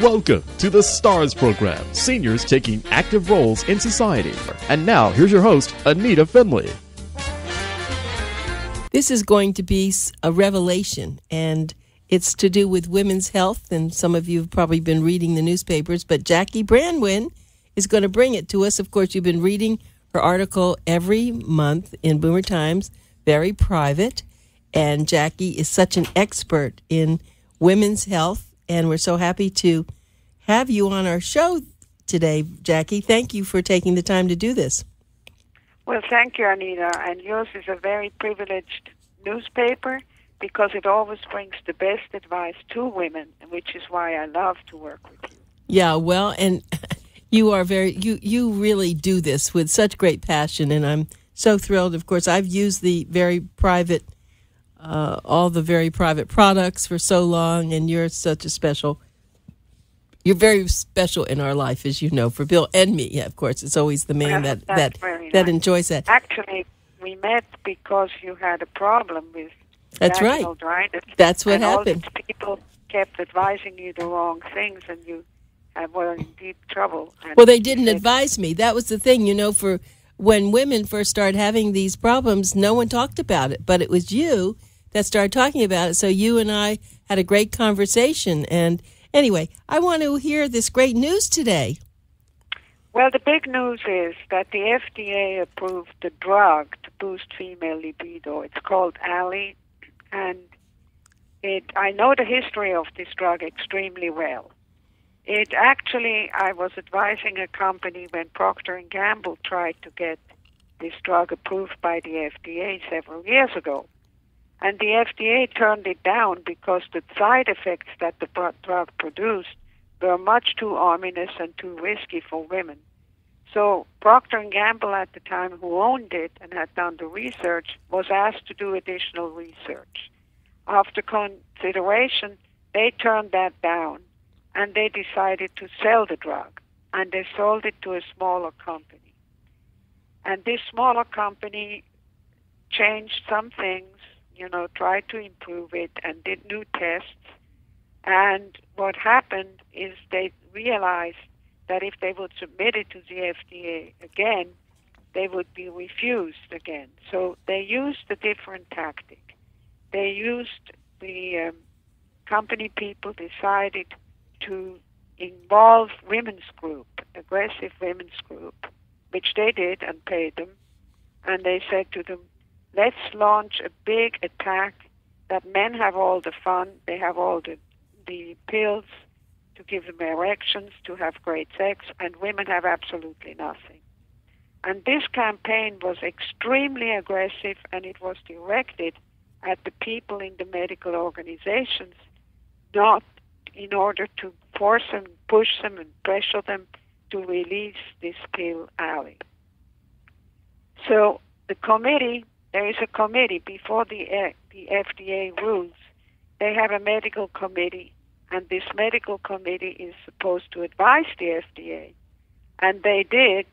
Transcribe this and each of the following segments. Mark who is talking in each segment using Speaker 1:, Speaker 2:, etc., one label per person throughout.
Speaker 1: Welcome to the STARS program, seniors taking active roles in society. And now, here's your host, ANITA FINLEY.
Speaker 2: This is going to be a revelation, and it's to do with women's health, and some of you have probably been reading the newspapers, but Jacqui BRANDWYNNE is going to bring it to us. Of course, you've been reading her article every month in Boomer Times, very private, and Jacqui is such an expert in women's health, and we're so happy to have you on our show today, Jacqui. Thank you for taking the time to do this.
Speaker 3: Well, thank you, Anita. And yours is a very privileged newspaper because it always brings the best advice to women, which is why I love to work with you.
Speaker 2: Yeah, well, and you are you really do this with such great passion, and I'm so thrilled. Of course, I've used the very private all the very private products for so long, and you're very special in our life, as you know, for Bill and me. Yeah, of course, it's always the man that enjoys that.
Speaker 3: Actually, we met because you had a problem with
Speaker 2: That's right.
Speaker 3: Dryness.
Speaker 2: That's what happened.
Speaker 3: All these people kept advising you the wrong things, and you were in deep trouble.
Speaker 2: Well, they didn't advise me. That was the thing, for when women first started having these problems, no one talked about it, but it was you that started talking about it. So you and I had a great conversation. And anyway, I want to hear this great news today.
Speaker 3: Well, the big news is that the FDA approved the drug to boost female libido. It's called ALI, and I know the history of this drug extremely well. I was advising a company when Procter & Gamble tried to get this drug approved by the FDA several years ago. And the FDA turned it down because the side effects that the drug produced were much too ominous and too risky for women. So Procter & Gamble at the time, who owned it and had done the research, was asked to do additional research. After consideration, they turned that down, and they decided to sell the drug, and they sold it to a smaller company. And this smaller company changed some things, tried to improve it and did new tests. And what happened is they realized that if they would submit it to the FDA again, they would be refused again. So they used a different tactic. The company people decided to involve women's group, aggressive women's group, which they did and paid them. And they said to them, let's launch a big attack that men have all the fun, they have all the pills to give them erections, to have great sex, and women have absolutely nothing. And this campaign was extremely aggressive, and it was directed at the people in the medical organizations, not in order to force them, push them, and pressure them to release this pill, ALI. So there is a committee before the FDA rules. They have a medical committee, and this medical committee is supposed to advise the FDA. And they did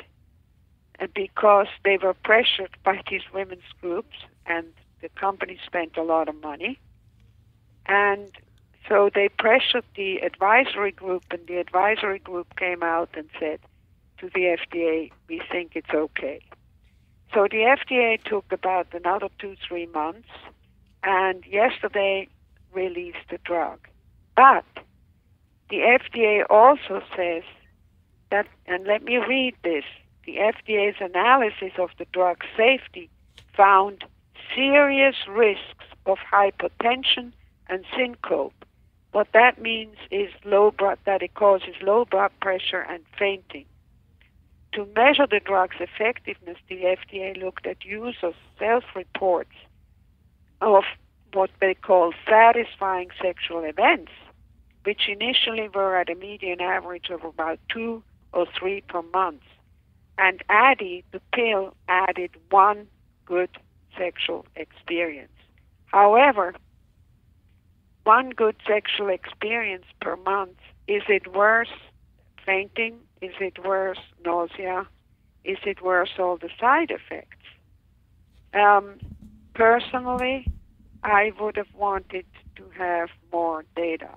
Speaker 3: because they were pressured by these women's groups, and the company spent a lot of money. And so they pressured the advisory group, and the advisory group came out and said to the FDA, we think it's okay. So the FDA took about another 2-3 months, and yesterday released the drug. But the FDA also says that, and let me read this, the FDA's analysis of the drug's safety found serious risks of hypotension and syncope. What that means is that it causes low blood pressure and fainting. To measure the drug's effectiveness, the FDA looked at users' self-reports of what they call satisfying sexual events, which initially were at a median average of about 2 or 3 per month. And the pill added 1 good sexual experience. However, 1 good sexual experience per month, is it worse fainting? Is it worse nausea? Is it worse all the side effects? Personally, I would have wanted to have more data.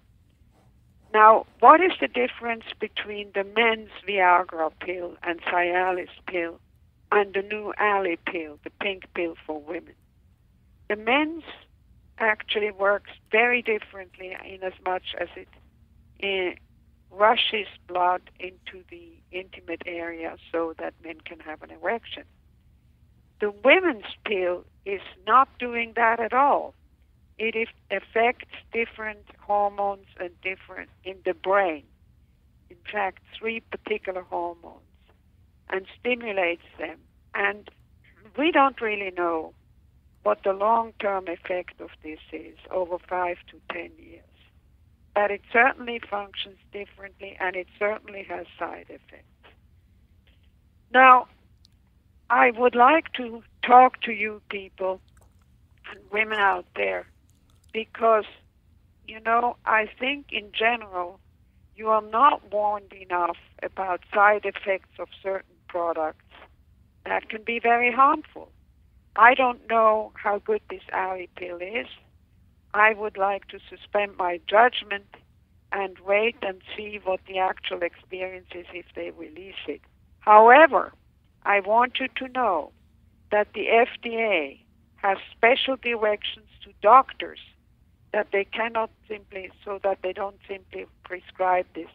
Speaker 3: Now, what is the difference between the men's Viagra pill and Cialis pill and the new Ali pill, the pink pill for women? The men's actually works very differently in as much as it rushes blood into the intimate area so that men can have an erection. The women's pill is not doing that at all. It affects different hormones and different in the brain. In fact, 3 particular hormones, and stimulates them. And we don't really know what the long-term effect of this is over 5 to 10 years. But it certainly functions differently, and it certainly has side effects. Now, I would like to talk to you people and women out there because, I think in general you are not warned enough about side effects of certain products that can be very harmful. I don't know how good this Ali pill is. I would like to suspend my judgment and wait and see what the actual experience is if they release it. However, I want you to know that the FDA has special directions to doctors that they cannot simply, so that they don't simply prescribe this.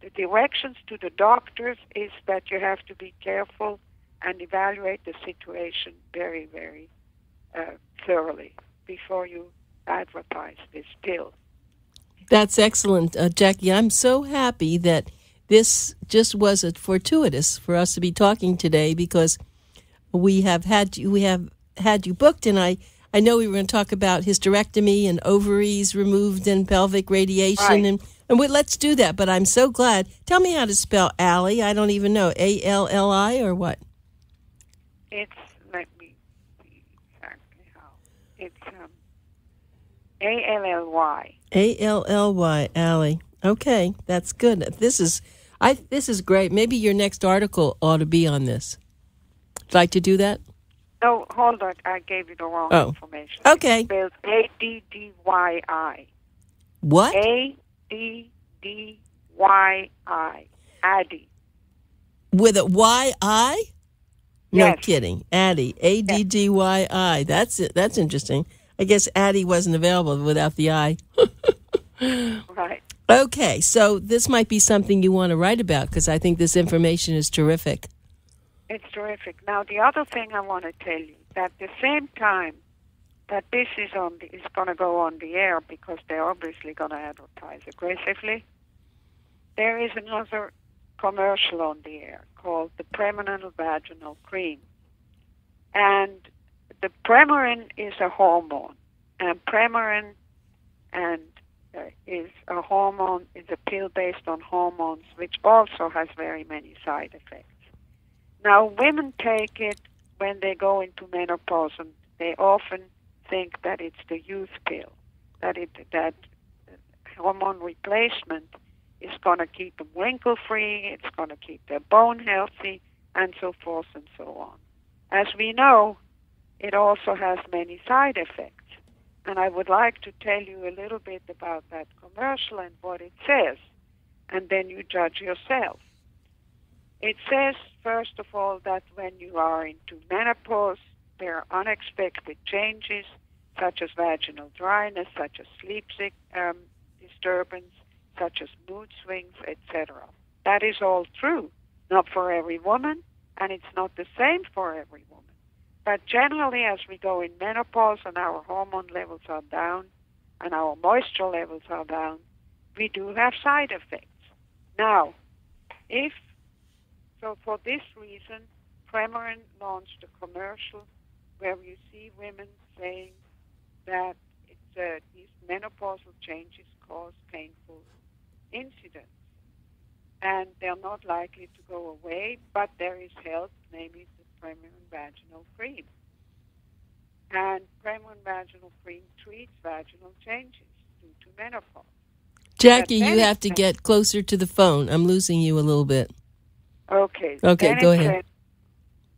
Speaker 3: The directions to the doctors is that you have to be careful and evaluate the situation very, very thoroughly before you advertise this pill.
Speaker 2: That's excellent, Jacqui. I'm so happy that this just wasn't fortuitous for us to be talking today, because we have had you booked, and I know we were going to talk about hysterectomy and ovaries removed and pelvic radiation,
Speaker 3: right.
Speaker 2: and let's do that. But I'm so glad. Tell me how to spell Ali. I don't even know. ALLI or what?
Speaker 3: It's, let me see exactly how. It's ALLY.
Speaker 2: ALLY, Ali. Okay, that's good. This is great. Maybe your next article ought to be on this. Would you like to do that?
Speaker 3: No, hold on. I gave you the wrong information.
Speaker 2: Okay.
Speaker 3: It's spelled ADDYI.
Speaker 2: What?
Speaker 3: ADDYI. Addy.
Speaker 2: With a Y-I? No
Speaker 3: Yes.
Speaker 2: kidding. Addie. ADDYI. That's it. That's interesting. I guess Addie wasn't available without the I.
Speaker 3: Right.
Speaker 2: Okay, so this might be something you want to write about, because I think this information is terrific.
Speaker 3: It's terrific. Now, the other thing I want to tell you, that the same time that this is going to go on the air, because they're obviously going to advertise aggressively, there is another commercial on the air called the Premarin Vaginal Cream. And the Premarin is a hormone, and Premarin is a hormone, is a pill based on hormones, which also has very many side effects. Now, women take it when they go into menopause, and they often think that it's the youth pill, that hormone replacement is going to keep them wrinkle-free, it's going to keep their bone healthy, and so forth and so on. As we know, it also has many side effects. And I would like to tell you a little bit about that commercial and what it says, and then you judge yourself. It says, first of all, that when you are into menopause, there are unexpected changes, such as vaginal dryness, such as sleep disturbance, such as mood swings, etc. That is all true, not for every woman, and it's not the same for every woman. But generally, as we go in menopause and our hormone levels are down and our moisture levels are down, we do have side effects. Now, for this reason, Premarin launched a commercial where you see women saying that these menopausal changes cause painful incidents. And they're not likely to go away, but there is help, namely the Premarin Vaginal Cream. And Premarin Vaginal Cream treats vaginal changes due to menopause.
Speaker 2: Jacqui, you have to get closer to the phone. I'm losing you a little bit.
Speaker 3: Okay,
Speaker 2: go ahead.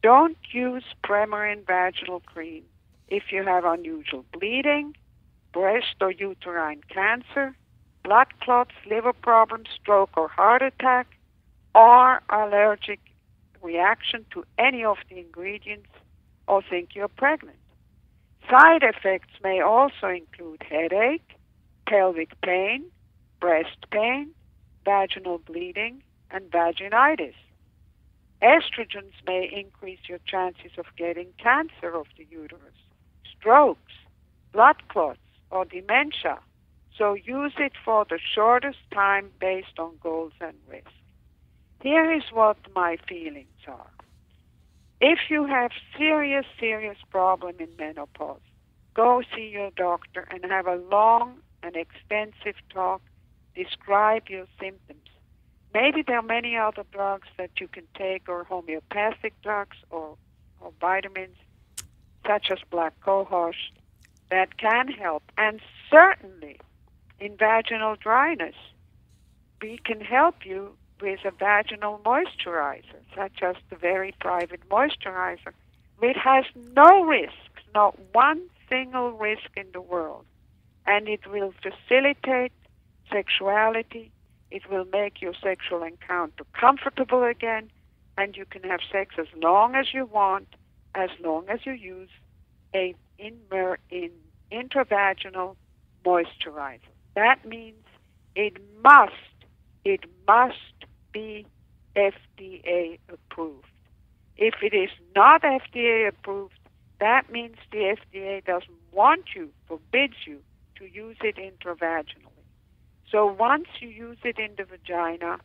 Speaker 3: Don't use Premarin Vaginal Cream if you have unusual bleeding, breast or uterine cancer, blood clots, liver problems, stroke or heart attack, or allergic reaction to any of the ingredients, or think you're pregnant. Side effects may also include headache, pelvic pain, breast pain, vaginal bleeding, and vaginitis. Estrogens may increase your chances of getting cancer of the uterus, strokes, blood clots, or dementia. So use it for the shortest time based on goals and risk. Here is what my feelings are. If you have serious problem in menopause, go see your doctor and have a long and extensive talk. Describe your symptoms. Maybe there are many other drugs that you can take, or homeopathic drugs or vitamins, such as black cohosh, that can help. And certainly, in vaginal dryness, we can help you with a vaginal moisturizer, such as the Very Private Moisturizer, which has no risks, not one single risk in the world. And it will facilitate sexuality. It will make your sexual encounter comfortable again, and you can have sex as long as you want, as long as you use a intravaginal moisturizer. That means it must be FDA approved. If it is not FDA approved, that means the FDA doesn't want you, forbids you to use it intravaginally. So once you use it in the vagina,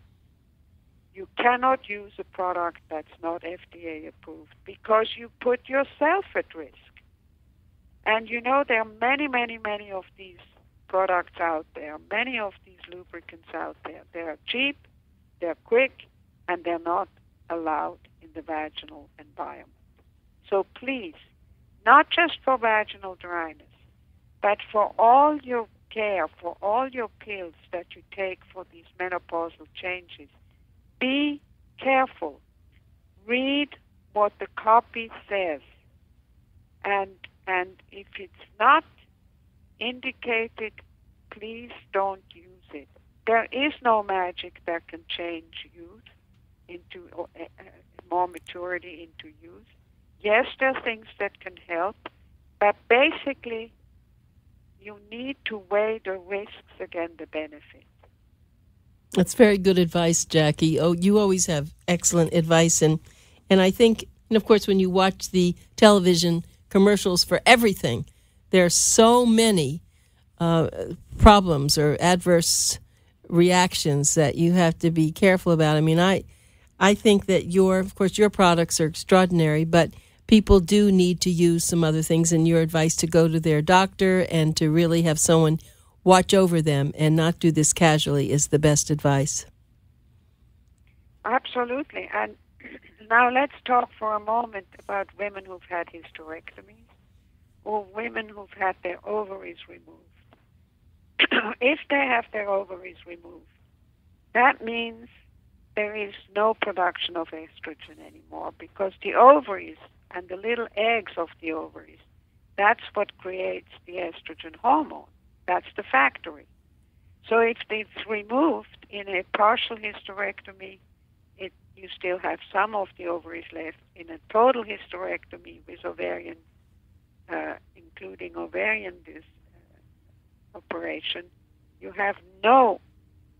Speaker 3: you cannot use a product that's not FDA approved, because you put yourself at risk. And you know, there are many of these products out there, many of these lubricants out there. They're cheap, they're quick, and they're not allowed in the vaginal environment. So please, not just for vaginal dryness, but for all your care, for all your pills that you take for these menopausal changes, be careful. Read what the copy says. And if it's not indicated, please don't use it. There is no magic that can change youth into more maturity into youth. Yes, there are things that can help, but basically you need to weigh the risks against the benefits.
Speaker 2: That's very good advice, Jacqui. Oh, you always have excellent advice, and I think, and of course, when you watch the television commercials for everything, there are so many problems or adverse reactions that you have to be careful about. I mean, I think that your products are extraordinary, but people do need to use some other things, and your advice to go to their doctor and to really have someone watch over them and not do this casually is the best advice.
Speaker 3: Absolutely. And now let's talk for a moment about women who've had hysterectomies or women who've had their ovaries removed. If they have their ovaries removed, that means there is no production of estrogen anymore, because the ovaries and the little eggs of the ovaries, that's what creates the estrogen hormone. That's the factory. So if it's removed in a partial hysterectomy, you still have some of the ovaries left. In a total hysterectomy with ovarian, including ovarian operation, you have no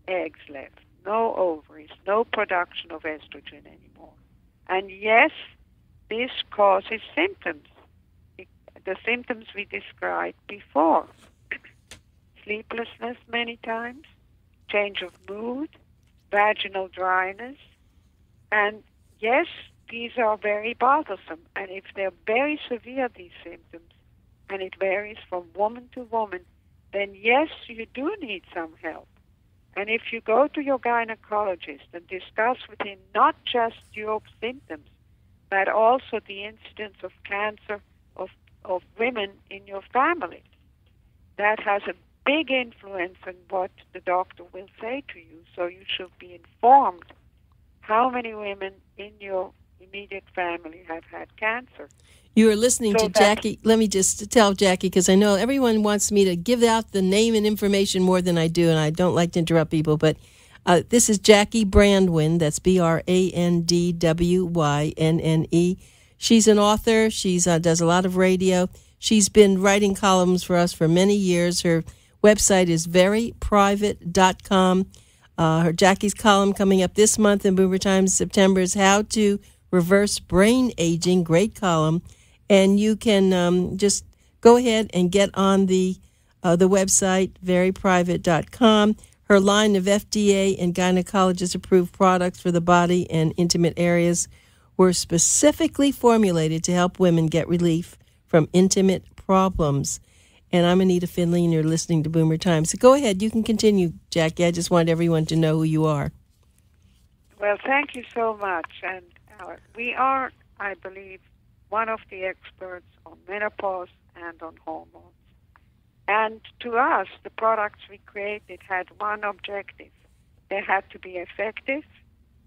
Speaker 3: eggs left, no ovaries, no production of estrogen anymore. And yes, this causes symptoms, the symptoms we described before. Sleeplessness many times, change of mood, vaginal dryness, and yes, these are very bothersome. And if they're very severe, these symptoms, and it varies from woman to woman, then yes, you do need some help. And if you go to your gynecologist and discuss with him not just your symptoms, but also the incidence of cancer of women in your family, that has a big influence on what the doctor will say to you. So you should be informed how many women in your immediate family have had cancer.
Speaker 2: You are listening
Speaker 3: So
Speaker 2: to Jacqui. Let me just tell Jacqui, because I know everyone wants me to give out the name and information more than I do, and I don't like to interrupt people. But this is Jacqui Brandwynne. That's BRANDWYNNE. She's an author. She does a lot of radio. She's been writing columns for us for many years. Her website is veryprivate.com. Her Jacqui's column coming up this month in Boomer Times, September, is How to Reverse Brain Aging. Great column. And you can just go ahead and get on the website, veryprivate.com. Her line of FDA and gynecologist-approved products for the body and intimate areas were specifically formulated to help women get relief from intimate problems. And I'm Anita Finley, and you're listening to Boomer Time. So go ahead. You can continue, Jacqui. I just want everyone to know who you are.
Speaker 3: Well, thank you so much. And we are, I believe, one of the experts on menopause and on hormones. And to us, the products we created had one objective. They had to be effective,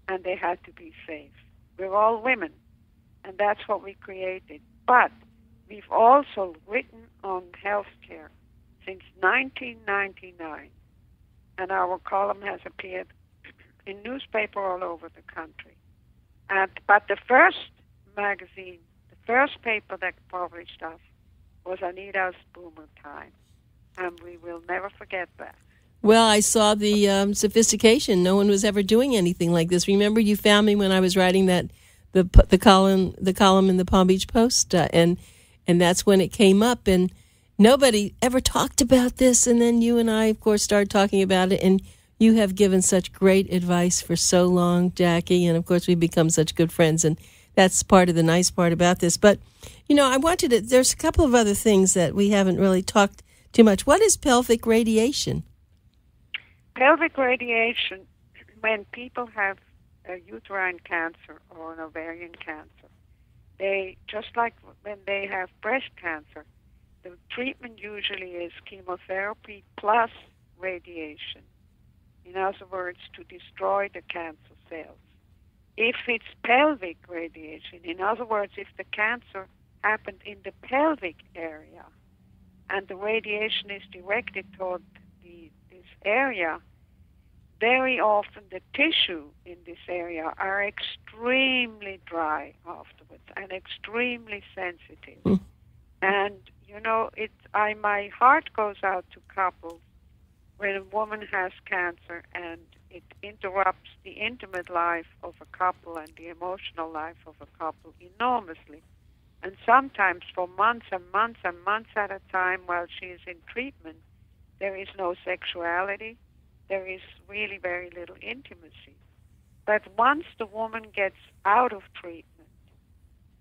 Speaker 3: and they had to be safe. We're all women, and that's what we created. But we've also written on healthcare since 1999, and our column has appeared in newspaper all over the country. But the first magazine, the first paper that published us was Anita's Boomer Time, and we will never forget that.
Speaker 2: Well, I saw the sophistication. No one was ever doing anything like this. Remember, you found me when I was writing the column in the Palm Beach Post, and that's when it came up, and nobody ever talked about this. And then you and I, of course, started talking about it, and you have given such great advice for so long, Jacqui, and of course we've become such good friends, and that's part of the nice part about this. But, there's a couple of other things that we haven't really talked too much. What is pelvic radiation?
Speaker 3: Pelvic radiation, when people have a uterine cancer or an ovarian cancer, they, just like when they have breast cancer, the treatment usually is chemotherapy plus radiation. In other words, to destroy the cancer cells. If it's pelvic radiation, in other words, if the cancer happened in the pelvic area and the radiation is directed toward this area, very often the tissue in this area are extremely dry afterwards and extremely sensitive. Mm. And, my heart goes out to couples when a woman has cancer and it interrupts the intimate life of a couple and the emotional life of a couple enormously. And sometimes for months and months and months at a time while she is in treatment, there is no sexuality. There is really very little intimacy. But once the woman gets out of treatment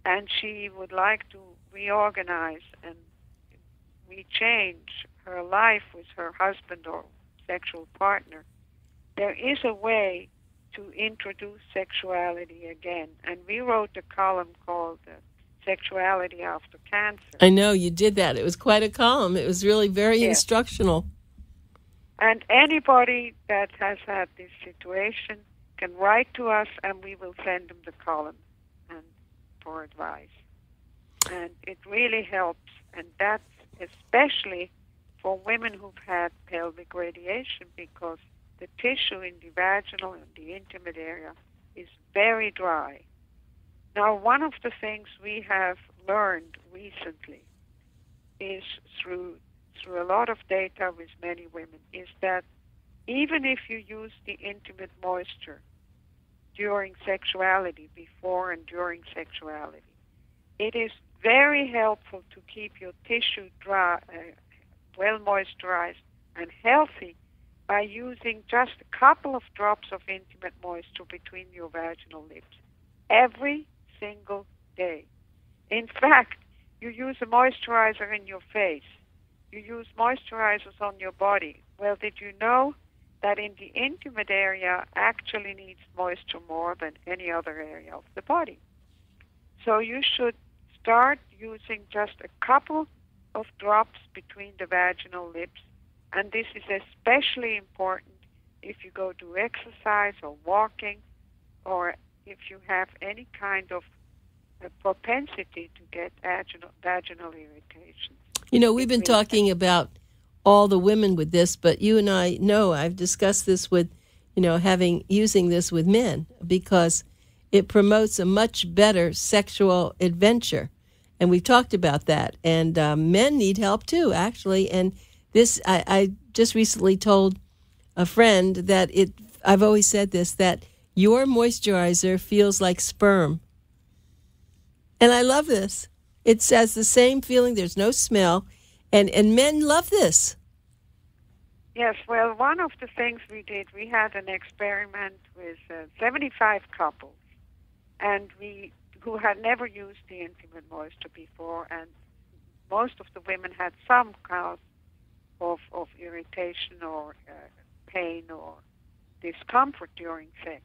Speaker 3: and she would like to reorganize and rechange her life with her husband or sexual partner, there is a way to introduce sexuality again. And we wrote a column called Sexuality After Cancer.
Speaker 2: I know, you did that. It was quite a column. It was really very instructional.
Speaker 3: And anybody that has had this situation can write to us, and we will send them the column and for advice. And it really helps, and that's especially for women who've had pelvic radiation, because the tissue in the vaginal and the intimate area is very dry. Now, one of the things we have learned recently is through a lot of data with many women is that even if you use the intimate moisture during sexuality, before and during sexuality, it is very helpful to keep your tissue dry, well moisturized and healthy by using just a couple of drops of intimate moisture between your vaginal lips every single day. In fact, you use a moisturizer in your face. You use moisturizers on your body. Well, did you know that in the intimate area actually needs moisture more than any other area of the body? So you should start using just a couple of drops between the vaginal lips, and this is especially important if you go to exercise or walking, or if you have any kind of a propensity to get vaginal irritations.
Speaker 2: We've been talking about all the women with this, but you and I know I've discussed this with, using this with men because it promotes a much better sexual adventure. And we've talked about that. And men need help too, actually. And this, I just recently told a friend that I've always said this, that your moisturizer feels like sperm. And I love this. It has the same feeling. There's no smell. And men love this.
Speaker 3: Yes, well, one of the things we did, we had an experiment with 75 couples, and who had never used the Intimate Moisture before, and most of the women had some cause of irritation or pain or discomfort during sex.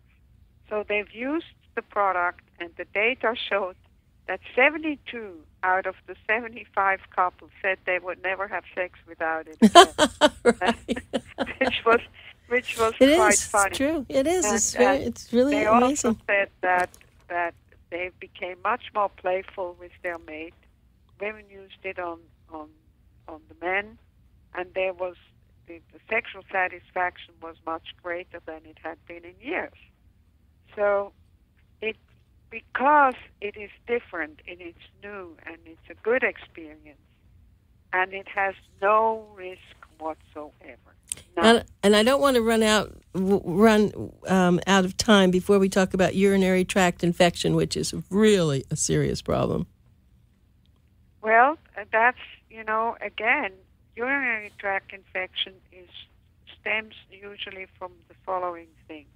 Speaker 3: So they've used the product, and the data showed that 72 out of the 75 couples said they would never have sex without it again. which was
Speaker 2: it
Speaker 3: quite
Speaker 2: is.
Speaker 3: funny.
Speaker 2: It's true. It is.
Speaker 3: And
Speaker 2: it's really
Speaker 3: they
Speaker 2: amazing.
Speaker 3: Also said that they became much more playful with their mate. Women used it on the men, and there was the sexual satisfaction was much greater than it had been in years. So because it is different and it's new and it's a good experience and it has no risk whatsoever.
Speaker 2: And I don't want to run out of time before we talk about urinary tract infection, which is really a serious problem.
Speaker 3: Well, that's, again, urinary tract infection stems usually from the following things.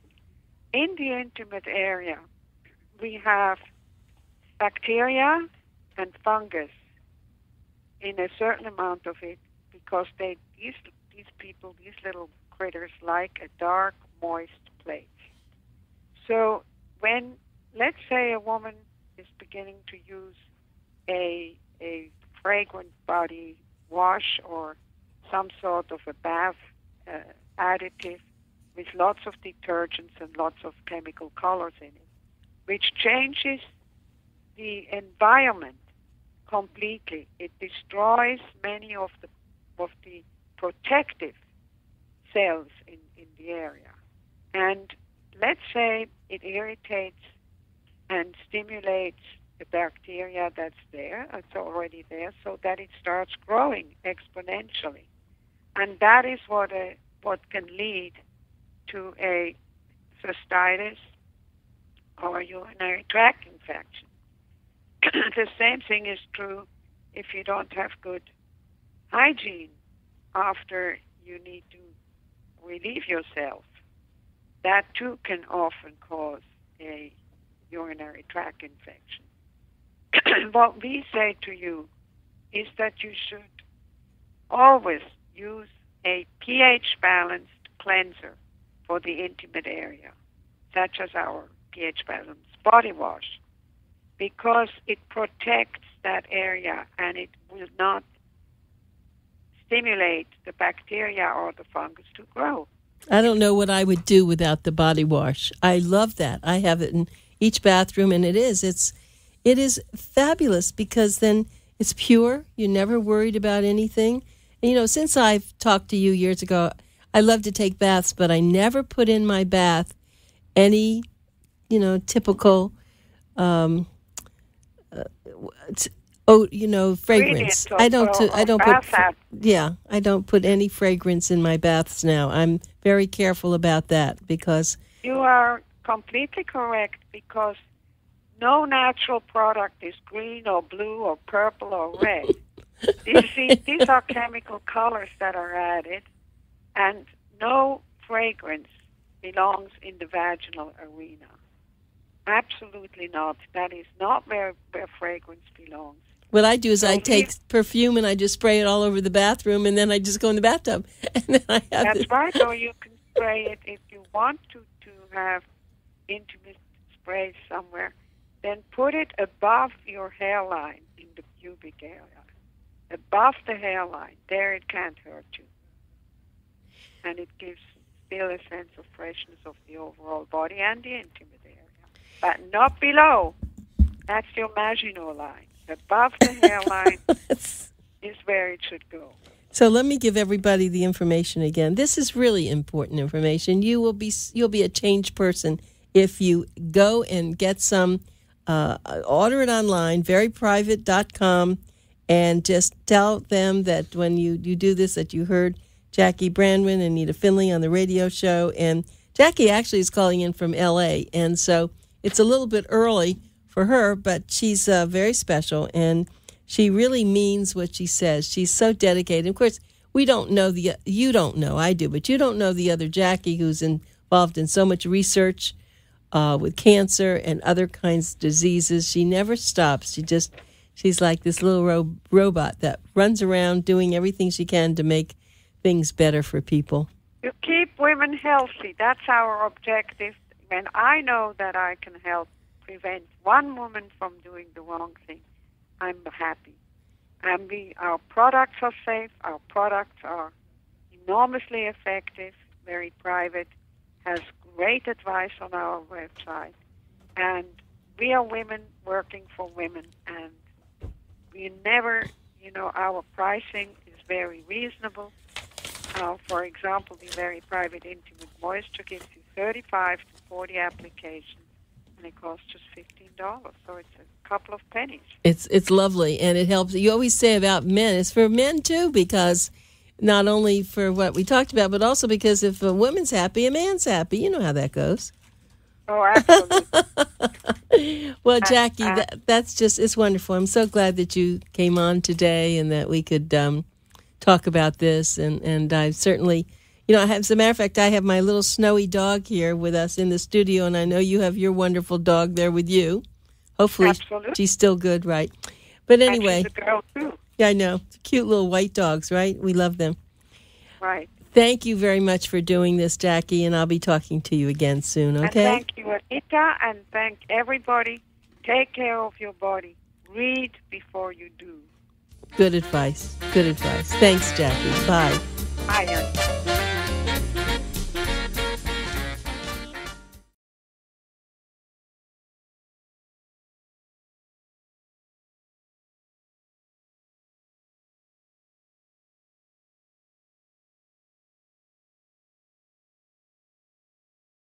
Speaker 3: In the intimate area, we have bacteria and fungus in a certain amount of it because these little critters like a dark, moist place. So when, let's say, a woman is beginning to use a fragrant body wash or some sort of a bath additive with lots of detergents and lots of chemical colors in it, which changes the environment completely. It destroys many of the protective cells in the area. And let's say it irritates and stimulates the bacteria that's there, it's already there, so that it starts growing exponentially. And that is what can lead to a cystitis or urinary tract infection. The same thing is true if you don't have good hygiene after you need to relieve yourself. That too can often cause a urinary tract infection. What we say to you is that you should always use a pH-balanced cleanser for the intimate area, such as our pH-balanced body wash, because it protects that area and it will not stimulate the bacteria or the fungus to grow.
Speaker 2: I don't know what I would do without the body wash. I love that. I have it in each bathroom, and it is fabulous because then it's pure. You're never worried about anything. And, since I've talked to you years ago, I love to take baths, but I never put in my bath any, typical, fragrance. I don't put any fragrance in my baths now. I'm very careful about that because
Speaker 3: you are completely correct, because no natural product is green or blue or purple or red. These are chemical colors that are added, and no fragrance belongs in the vaginal arena. Absolutely not. That is not where fragrance belongs.
Speaker 2: What I do is I take perfume and I just spray it all over the bathroom, and then I just go in the bathtub. And then I have
Speaker 3: That's right. Or you can spray it if you want to have intimate sprays somewhere. Then put it above your hairline in the pubic area. Above the hairline. There it can't hurt you. And it gives still a sense of freshness of the overall body and the intimate area. But not below. That's your Maginot line. Above the hairline is where it should go.
Speaker 2: So let me give everybody the information again. This is really important information. You'll be a changed person if you go and get some, order it online, veryprivate.com, and just tell them that when you do this, that you heard Jacqui Brandwynne and Anita Finley on the radio show. And Jacqui actually is calling in from L.A., and so it's a little bit early for her, but she's very special, and she really means what she says. She's so dedicated. Of course, you don't know, I do, but you don't know the other Jacqui who's involved in so much research with cancer and other kinds of diseases. She never stops. She's like this little robot that runs around doing everything she can to make things better for people.
Speaker 3: To keep women healthy, that's our objective. And I know that I can help prevent one woman from doing the wrong thing, I'm happy. And our products are safe. Our products are enormously effective. Very Private has great advice on our website. And we are women working for women. And we never, our pricing is very reasonable. For example, the Very Private Intimate Moisture gives you 35 to 40 applications, and it costs just $15. So it's a couple of pennies.
Speaker 2: It's lovely, and it helps. You always say about men, it's for men too, because not only for what we talked about, but also because if a woman's happy, a man's happy. You know how that goes.
Speaker 3: Oh, absolutely.
Speaker 2: Well, Jacqui, it's wonderful. I'm so glad that you came on today and that we could talk about this. And I certainly, as a matter of fact, I have my little snowy dog here with us in the studio, and I know you have your wonderful dog there with you. Hopefully
Speaker 3: Absolutely.
Speaker 2: She's still good, right? But anyway.
Speaker 3: And she's a girl, too.
Speaker 2: Yeah, I know. Cute little white dogs, right? We love them.
Speaker 3: Right.
Speaker 2: Thank you very much for doing this, Jacqui, and I'll be talking to you again soon, okay?
Speaker 3: And thank you, Anita, and thank everybody. Take care of your body. Read before you do.
Speaker 2: Good advice. Good advice. Thanks, Jacqui. Bye.
Speaker 3: Bye, Anita.